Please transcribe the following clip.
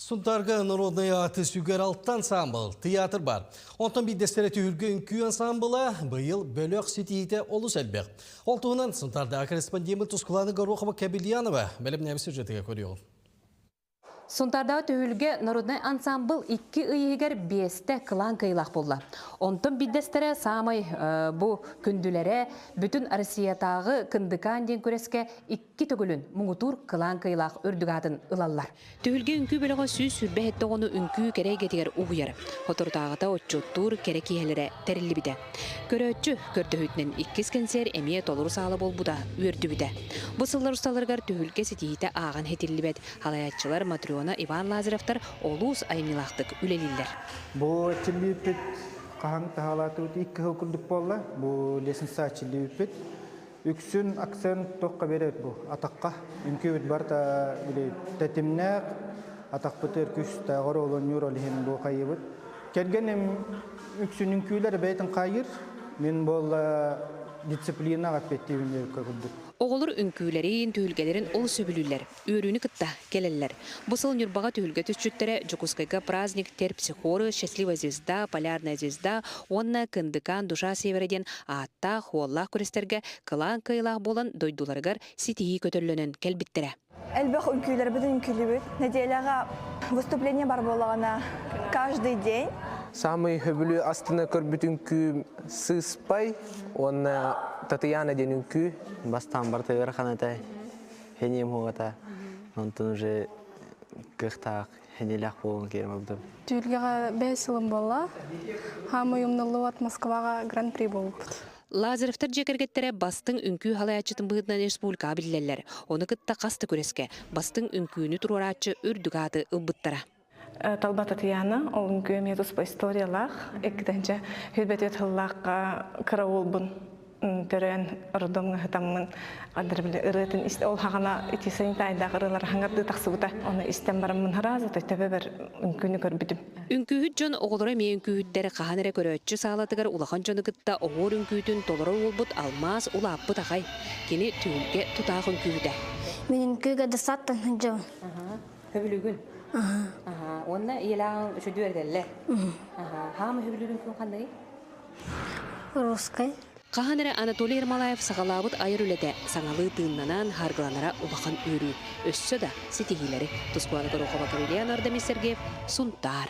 Сунтарга народный аты сүгер алттан ансамбл, театр бар. Онтан биддестері түйілген күй ансамбыла бұйыл бөлөк сетейді олыс әлбек. Ол туынан Сунтарда корреспондемі Тускуланы Горохова Кабельянова бәлім нәбі сюжетіге көріғыл. Сунтарда түйілге народный ансамбл 2 ыйығыр 5-те кылан кыйлақ болла. Онтан биддестері самай бұ күнділері бүтін Россиятағы кындыкан ден көреске 2 түгілін мұңытур кылан кыйлақ үрдігадын ылалар. Түйілге үнкі бөліға сүйіз сүрбәхетті ону үнкі керек етігер ұғыяр. Хотыртағыта отчуттур керек ехелері тәрілі біде. Көрөтчі көрді 2 кенсер әмие толыру салы бол бұда өрді біде. Бұсылар ұсталырғар түйілге сетейті ағын хетілі бәд. Халаятчылар Матриона Иван Лазаревтар олус айымилақтық үлелілер. Бұл чілі үппет қағаң тағалаты өті 2 хыл күлдік болла. Бұл лесінса чілі үппет. Үксін акцент тоққа берет бұл. Атаққа үнкі өт бар тәтімнәқ. Атақ бұтыр күш тағыр олон юр олығын бұл қайы бұд. Келген үксін үнкілер бәйтін қайыр. Мен бұл дисциплина ғаппетті үнер көкілдік. Оғылыр үнкүйлерін, түйілгелерін ол сөбілілер, өріні кытта келелер. Бұсыл нүрбаға түйілге түсчүттері Жукускайга праздник, терпсихоры, счастливая звезда, полярная звезда, онна кындыкан душа севереден аатта хуаллах күрестерге кылан кыйлах болан дойдуларгар ситихи көтөллөнөн келбиттері. Әлбәқ үнкүйлер бітін үнкүйлі бүт. Неделяға выступление бар болағына каждый день. Самый хөбүлү астына көрбүт үнкү сыспай, онна Татьяна ден үнкү. Бастан барты ыраханата, хенем хугата, онтын уже кыхтақ, хенелях болған керім абды. Түйілгеға 5 жылым болла, хамы юмнылы от Москваға гран-при болып. Лазаревтар жекергеттері бастың үнкүү халаячытын бұғыдынан республика білелер. Оны кытта қасты көреске, бастың үнкүүні тұруаратчы үрдігаты ұлбыттара. Талба Татьяна, ол үнкүү метус по историялақ, екіденче хүлбет өтіллаққа кыра олбын. Төрен ұрдымғы ғытамын қадыр білі ұрытын ол хағана етесен тайдағы ұрылар хаңарды тақсығыта. Оны істен барымын ғыразы төбе бір үнкүні көрбідім. Үнкүйіт жон оғылыра ме үнкүйіттері қағаныры көрөтчі сағалатығыр улахан жоны күтті оғыр үнкүйітін толыры олбыт алмаз ұлаппы тақай. Кені түйілге тұтақ үнкүйіді. Мен үнкүйге дысаттын хүнжім. Хөбілігін? Онна елағын үшіді өрделі? Хамы хөбілігін күн қандай? Русскай. Қағаныры Анатолий Ермолаев сағалабыт айыр үлеті саңалы тыыннанан харғыланара улахан өрі. Өссі да сетегілері Тускуланы Горохова Кабельянова Сунтар.